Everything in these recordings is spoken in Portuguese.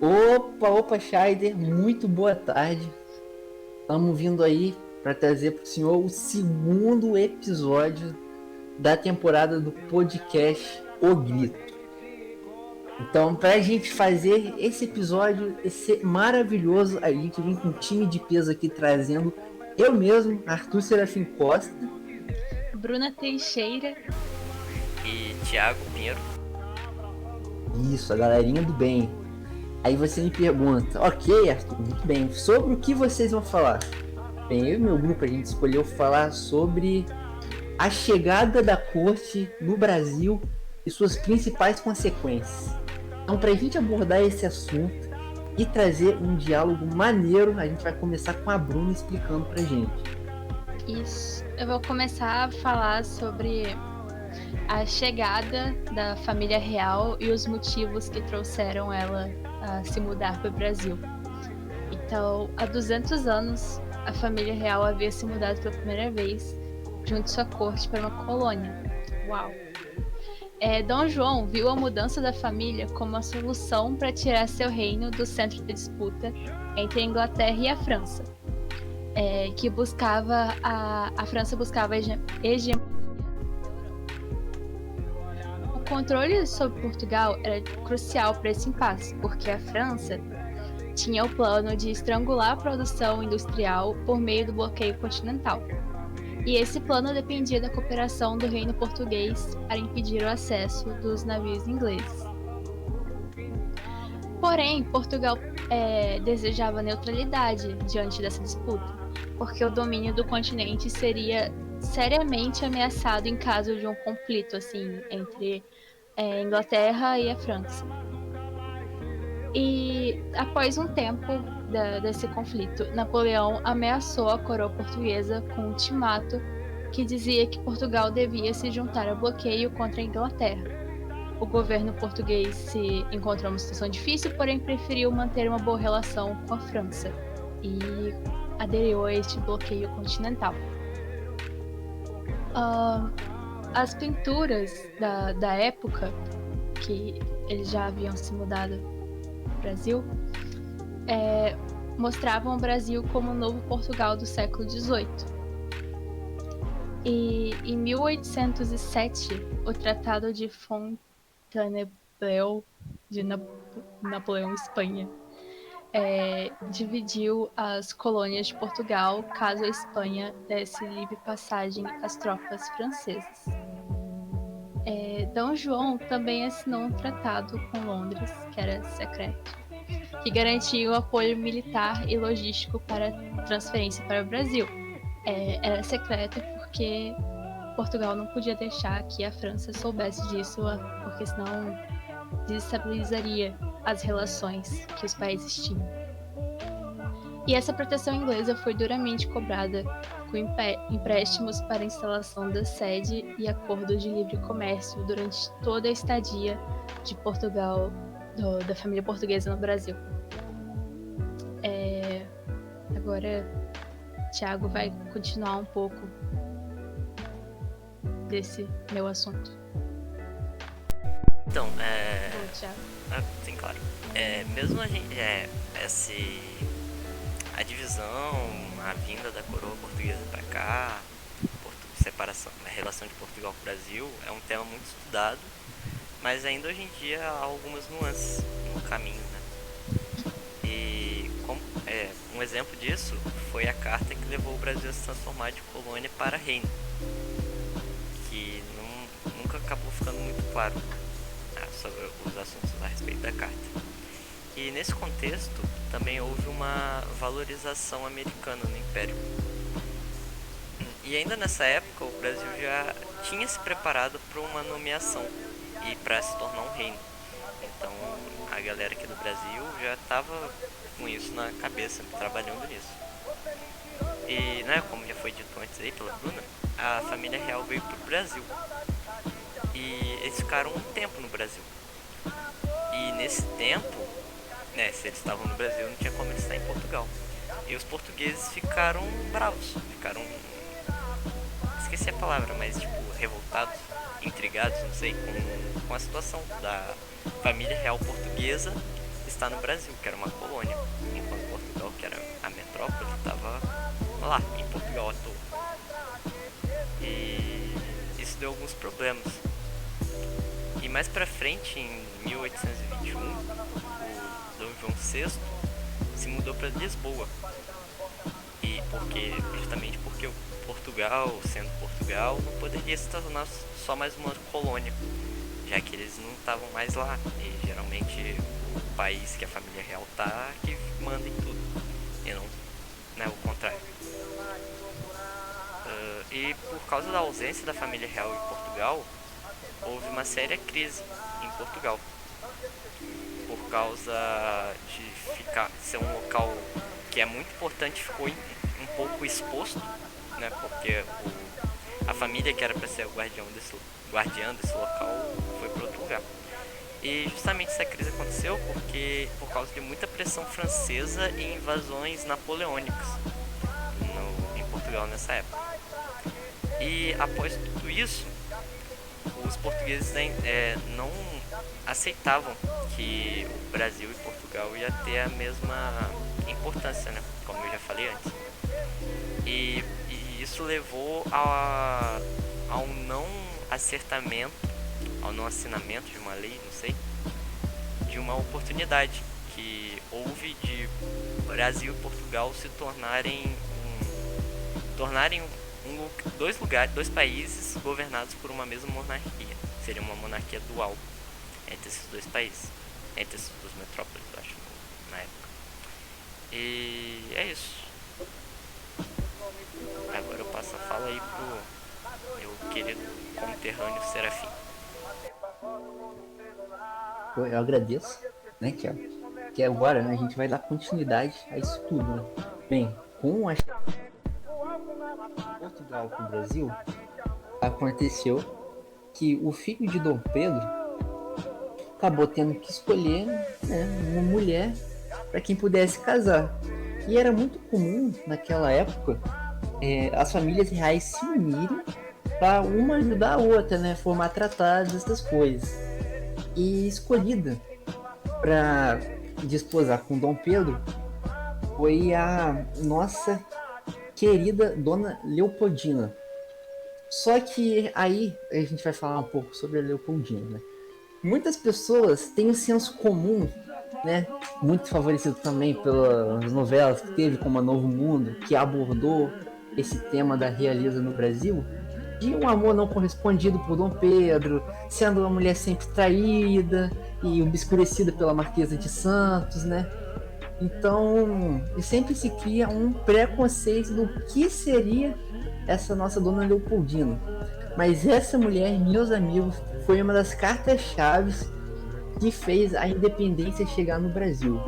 Opa, Scheider, muito boa tarde. Estamos vindo aí para trazer para o senhor o segundo episódio da temporada do podcast O Grito. Então, para a gente fazer esse episódio ser maravilhoso, a gente vem com um time de peso aqui trazendo eu mesmo, Arthur Serafim Costa, Bruna Teixeira e Thiago Pinheiro. Isso, a galerinha do bem. Aí você me pergunta, ok, Arthur, muito bem, sobre o que vocês vão falar? Bem, eu e meu grupo a gente escolheu falar sobre a chegada da corte no Brasil e suas principais consequências. Então, para a gente abordar esse assunto e trazer um diálogo maneiro, a gente vai começar com a Bruna explicando pra gente. Isso. Eu vou começar a falar sobre a chegada da família real e os motivos que trouxeram ela a se mudar para o Brasil. Então, há 200 anos, a família real havia se mudado pela primeira vez junto de sua corte para uma colônia. Uau! Dom João viu a mudança da família como a solução para tirar seu reino do centro de disputa entre a Inglaterra e a França, que buscava a França buscava a hegemonia. O controle sobre Portugal era crucial para esse impasse, porque a França tinha o plano de estrangular a produção industrial por meio do bloqueio continental. E esse plano dependia da cooperação do reino português para impedir o acesso dos navios ingleses. Porém, Portugal desejava neutralidade diante dessa disputa, porque o domínio do continente seria seriamente ameaçado em caso de um conflito assim entre a Inglaterra e a França. E após um tempo desse conflito, Napoleão ameaçou a coroa portuguesa com um ultimato que dizia que Portugal devia se juntar ao bloqueio contra a Inglaterra. O governo português se encontrou numa situação difícil, porém preferiu manter uma boa relação com a França e aderiu a este bloqueio continental. As pinturas da época, que eles já haviam se mudado Brasil, mostravam o Brasil como o novo Portugal do século XVIII. E em 1807, o Tratado de Fontainebleau de Napoleão Espanha dividiu as colônias de Portugal caso a Espanha desse livre passagem às tropas francesas. Dom João também assinou um tratado com Londres, que era secreto, que garantia o apoio militar e logístico para transferência para o Brasil. Era secreto porque Portugal não podia deixar que a França soubesse disso, porque senão desestabilizaria as relações que os países tinham. E essa proteção inglesa foi duramente cobrada, com empréstimos para a instalação da sede e acordos de livre comércio durante toda a estadia de Portugal, da família portuguesa no Brasil. Agora, Thiago vai continuar um pouco desse meu assunto. Então, Thiago. sim, claro. Mesmo a gente, a divisão, a vinda da coroa portuguesa para cá, separação, a relação de Portugal com o Brasil é um tema muito estudado, mas ainda hoje em dia há algumas nuances no caminho, né? E um exemplo disso foi a carta que levou o Brasil a se transformar de colônia para reino, que nunca acabou ficando muito claro sobre os assuntos a respeito da carta. E nesse contexto também houve uma valorização americana no Império. E ainda nessa época o Brasil já tinha se preparado para uma nomeação e para se tornar um reino. Então a galera aqui do Brasil já estava com isso na cabeça, trabalhando nisso. E, né, como já foi dito antes aí pela Bruna, a família real veio para o Brasil. E eles ficaram um tempo no Brasil. E nesse tempo, né, se eles estavam no Brasil, não tinha como eles estar em Portugal. E os portugueses ficaram bravos, esqueci a palavra, mas tipo, revoltados, intrigados, não sei, com a situação da família real portuguesa estar no Brasil, que era uma colônia, enquanto Portugal, que era a metrópole, estava lá, em Portugal à toa. E isso deu alguns problemas. E mais pra frente, em 1821, o Dom João VI se mudou para Lisboa. E justamente porque o Portugal, sendo Portugal, não poderia se tornar só mais uma colônia, já que eles não estavam mais lá. E geralmente o país que a família real tá que manda em tudo, e não, né, o contrário. E por causa da ausência da família real em Portugal, houve uma séria crise em Portugal, por causa de ser um local que é muito importante, ficou um pouco exposto, né, porque a família que era para ser o guardiã desse local foi para outro lugar. E justamente essa crise aconteceu por causa de muita pressão francesa e invasões napoleônicas em Portugal nessa época. E após tudo isso, os portugueses não aceitavam que o Brasil e Portugal ia ter a mesma importância, né? Como eu já falei antes. E isso levou ao não assentamento, ao não assinamento de uma lei, não sei, de uma oportunidade que houve de Brasil e Portugal se tornarem dois países governados por uma mesma monarquia. Seria uma monarquia dual entre esses dois países, entre essas duas metrópoles, eu acho, na época. E é isso. Agora eu passo a fala aí pro meu querido conterrâneo Serafim. Eu agradeço, né, que agora, né, a gente vai dar continuidade a isso tudo, né? Bem, com a Portugal com o Brasil, aconteceu que o filho de Dom Pedro acabou tendo que escolher, né, uma mulher para quem pudesse casar. E era muito comum naquela época as famílias reais se unirem para uma ajudar a outra, né, formar tratados, essas coisas. E escolhida para desposar com Dom Pedro foi a nossa querida Dona Leopoldina. Só que aí a gente vai falar um pouco sobre a Leopoldina, né? Muitas pessoas têm um senso comum, né, muito favorecido também pelas novelas que teve, como A Novo Mundo, que abordou esse tema da realeza no Brasil, de um amor não correspondido por Dom Pedro, sendo uma mulher sempre traída e obscurecida pela Marquesa de Santos, né? Então, sempre se cria um preconceito do que seria essa nossa Dona Leopoldina. Mas essa mulher, meus amigos, foi uma das cartas-chave que fez a independência chegar no Brasil.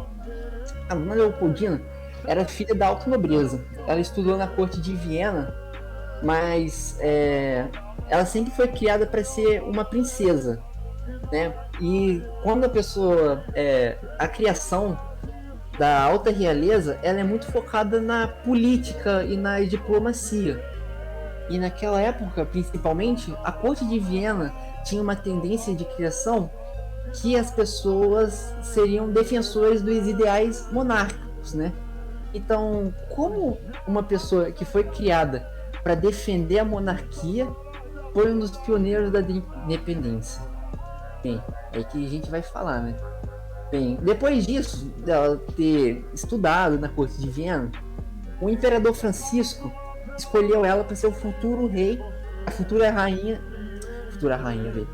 A Dona Leopoldina era filha da alta nobreza. Ela estudou na corte de Viena, mas ela sempre foi criada para ser uma princesa, né? E quando a criação da alta realeza, ela é muito focada na política e na diplomacia. E naquela época, principalmente, a corte de Viena tinha uma tendência de criação que as pessoas seriam defensores dos ideais monárquicos, né? Então, como uma pessoa que foi criada para defender a monarquia foi um dos pioneiros da independência? Bem, é aí que a gente vai falar, né? Bem, depois disso, dela ter estudado na corte de Viena, o imperador Francisco escolheu ela para ser o futuro rei, a futura rainha, velho.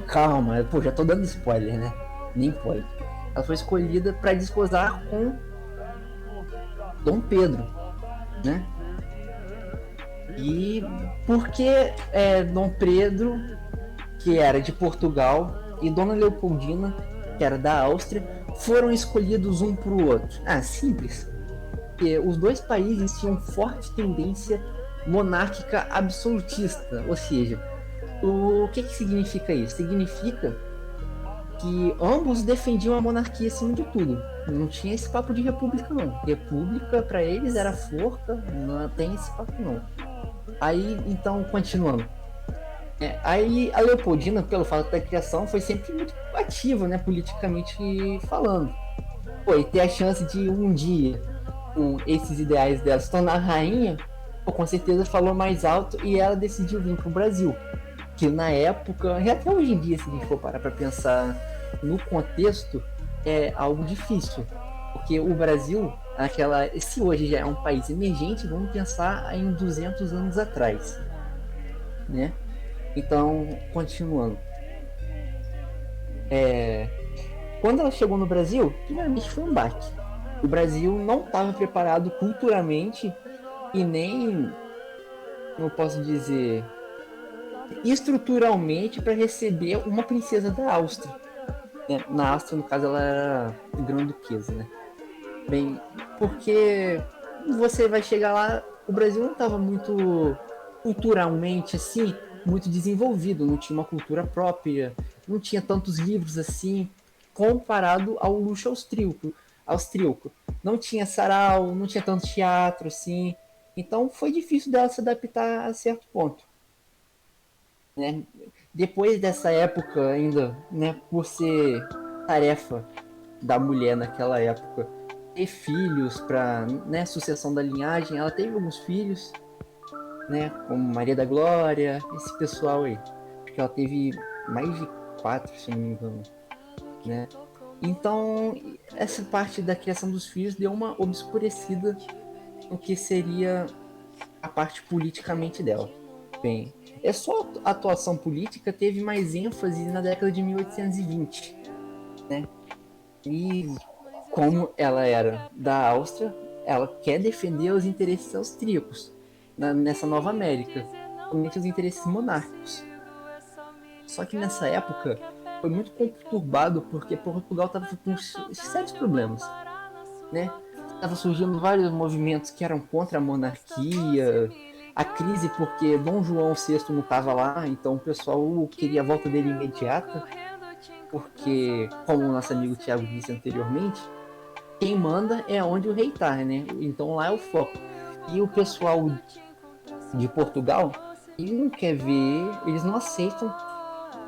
Calma, pô, já tô dando spoiler, né? Nem pode. Ela foi escolhida para desposar com Dom Pedro, né? E porque Dom Pedro, que era de Portugal, e Dona Leopoldina, que era da Áustria, foram escolhidos um para o outro? Simples. Porque os dois países tinham forte tendência monárquica absolutista, ou seja, o que significa isso? Significa que ambos defendiam a monarquia acima de tudo. Não tinha esse papo de república, não. República para eles era forca, não tem esse papo, não. Aí, então, continuando. Aí a Leopoldina, pelo fato da criação, foi sempre muito ativa, né, politicamente falando. Pô, e ter a chance de um dia, com esses ideais dela, se tornar rainha, pô, com certeza falou mais alto e ela decidiu vir pro Brasil. Que na época, e até hoje em dia, se a gente for parar pra pensar no contexto, é algo difícil. Porque o Brasil, se hoje já é um país emergente, vamos pensar em 200 anos atrás, né? Então, continuando. Quando ela chegou no Brasil, primeiramente foi um baque. O Brasil não estava preparado culturalmente e nem, não posso dizer, estruturalmente para receber uma princesa da Áustria. Na Áustria, no caso, ela era grã-duquesa, né? Bem, porque você vai chegar lá, o Brasil não estava muito culturalmente assim, muito desenvolvido, não tinha uma cultura própria, não tinha tantos livros assim, comparado ao luxo austríaco. Não tinha sarau, não tinha tanto teatro assim, então foi difícil dela se adaptar a certo ponto, né? Depois dessa época ainda, né, por ser tarefa da mulher naquela época ter filhos para, né, sucessão da linhagem, ela teve alguns filhos, né, como Maria da Glória, esse pessoal aí, porque ela teve mais de 4, se não me engano, né? Então essa parte da criação dos filhos deu uma obscurecida no que seria a parte politicamente dela. Bem, só a atuação política teve mais ênfase na década de 1820, né? E como ela era da Áustria, ela quer defender os interesses austríacos nessa Nova América, principalmente os interesses monárquicos. Só que nessa época foi muito conturbado porque Portugal estava com sérios problemas, né? Tava surgindo vários movimentos que eram contra a monarquia, a crise porque Dom João VI não estava lá, então o pessoal queria a volta dele imediata, porque, como o nosso amigo Tiago disse anteriormente, quem manda é onde o rei tá, né? Então lá é o foco. E o pessoal de Portugal, ele não quer ver, eles não aceitam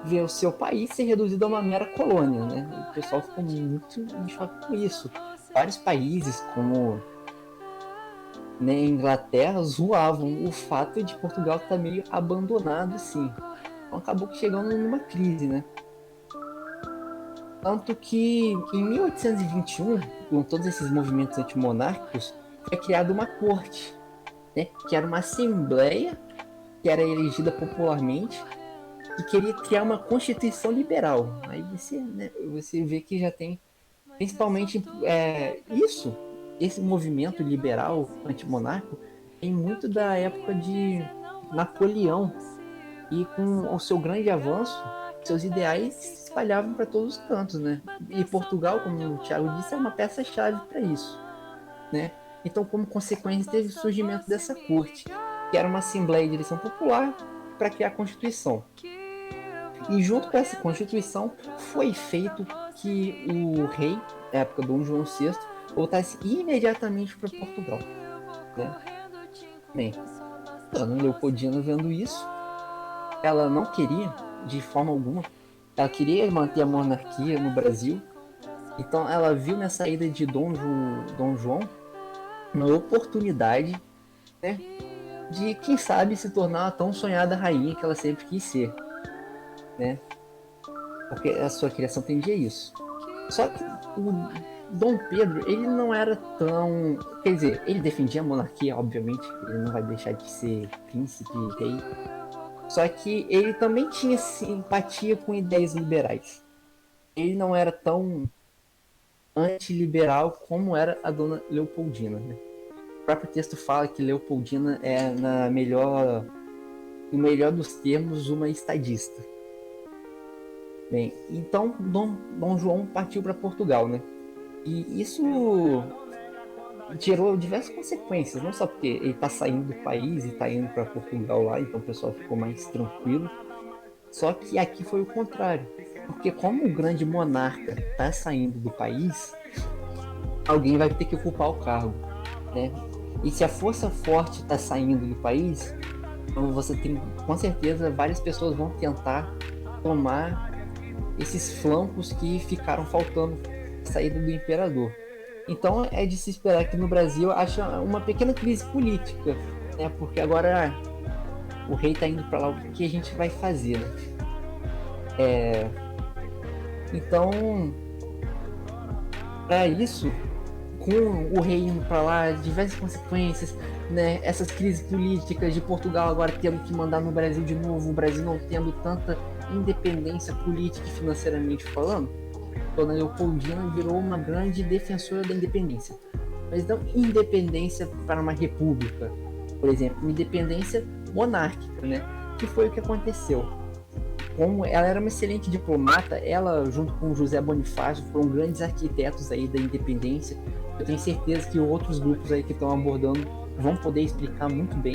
ver o seu país ser reduzido a uma mera colônia, né? O pessoal ficou muito em choque com isso. Vários países, como, né, Inglaterra, zoavam o fato de Portugal estar meio abandonado, assim. Então acabou chegando numa crise, né? Tanto que em 1821, com todos esses movimentos antimonárquicos, foi criada uma corte, né, que era uma assembleia que era elegida popularmente e queria criar uma constituição liberal. Aí você, né, você vê que já tem principalmente esse movimento liberal antimonárquico tem muito da época de Napoleão, e com o seu grande avanço, seus ideais se espalhavam para todos os cantos, né? E Portugal, como o Thiago disse, é uma peça-chave para isso, né? Então, como consequência, teve o surgimento dessa corte, que era uma assembleia de eleição popular para criar a Constituição. E junto com essa Constituição, foi feito que o rei, na época Dom João VI, voltasse imediatamente para Portugal, né? Bem, a Dona Leopoldina, vendo isso, ela não queria, de forma alguma, ela queria manter a monarquia no Brasil. Então ela viu na saída de Dom João uma oportunidade, né, de, quem sabe, se tornar a tão sonhada rainha que ela sempre quis ser, né? Porque a sua criação tendia a isso. Só que o Dom Pedro, ele não era tão... Quer dizer, ele defendia a monarquia, obviamente, ele não vai deixar de ser príncipe, rei. Só que ele também tinha simpatia com ideias liberais. Ele não era tão antiliberal como era a Dona Leopoldina, né? O próprio texto fala que Leopoldina é, no melhor dos termos, uma estadista. Bem, então Dom João partiu para Portugal, né? E isso gerou diversas consequências, não só porque ele está saindo do país e está indo para Portugal lá, então o pessoal ficou mais tranquilo. Só que aqui foi o contrário, porque como o grande monarca está saindo do país, alguém vai ter que ocupar o cargo, né? E se a força forte está saindo do país, Então você tem, com certeza, várias pessoas vão tentar tomar esses flancos que ficaram faltando na saída do imperador. Então é de se esperar que no Brasil haja uma pequena crise política, né? Porque agora o rei tá indo para lá, o que a gente vai fazer, né? Então, para isso, com o rei indo para lá, diversas consequências, né? Essas crises políticas de Portugal agora tendo que mandar no Brasil de novo, o Brasil não tendo tanta independência política e financeiramente falando, Dona Leopoldina virou uma grande defensora da independência. Mas não independência para uma república, por exemplo, uma independência monárquica, né? Que foi o que aconteceu. Como ela era uma excelente diplomata, ela junto com José Bonifácio foram grandes arquitetos aí da independência. Eu tenho certeza que outros grupos aí que estão abordando vão poder explicar muito bem,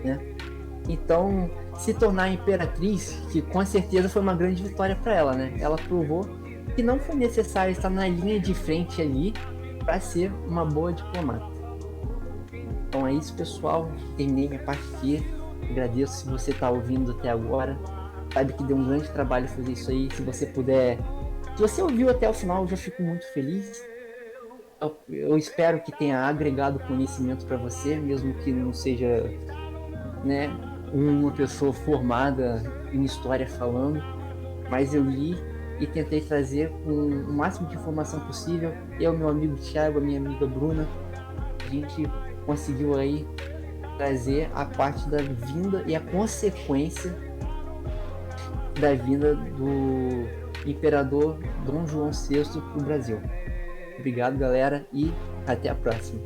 né? Então, se tornar imperatriz, que com certeza foi uma grande vitória para ela, né? Ela provou que não foi necessário estar na linha de frente ali para ser uma boa diplomata. Então é isso, pessoal. Terminei minha parte aqui. Agradeço se você está ouvindo até agora. Sabe que deu um grande trabalho fazer isso aí. Se você puder, se você ouviu até o final, eu já fico muito feliz. Eu espero que tenha agregado conhecimento para você, mesmo que não seja, né, uma pessoa formada em história falando, mas eu li e tentei trazer o máximo de informação possível. Eu, meu amigo Thiago, a minha amiga Bruna, a gente conseguiu aí trazer a parte da vinda e a consequência da vinda do imperador Dom João VI para o Brasil. Obrigado, galera, e até a próxima.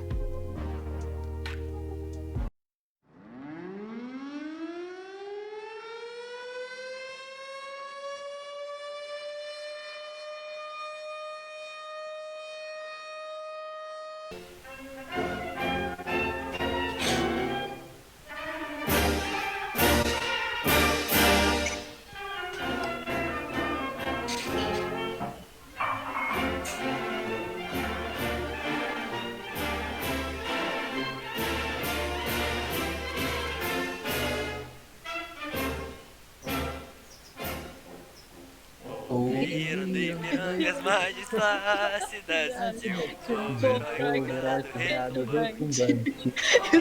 Ouviram de mirangas mais flácidas de um povo herói criado retumbante.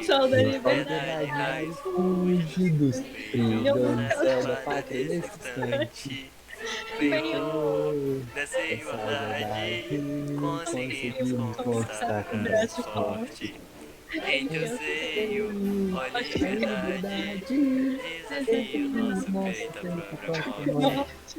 Saudade Verdade, raios fugidos, brilham brilham no céu da pátria nesse nesse instante. Venham dessa igualdade, conseguimos conquistar com braço forte. Em teu seio, ó liberdade, desafio nosso peito à própria morte.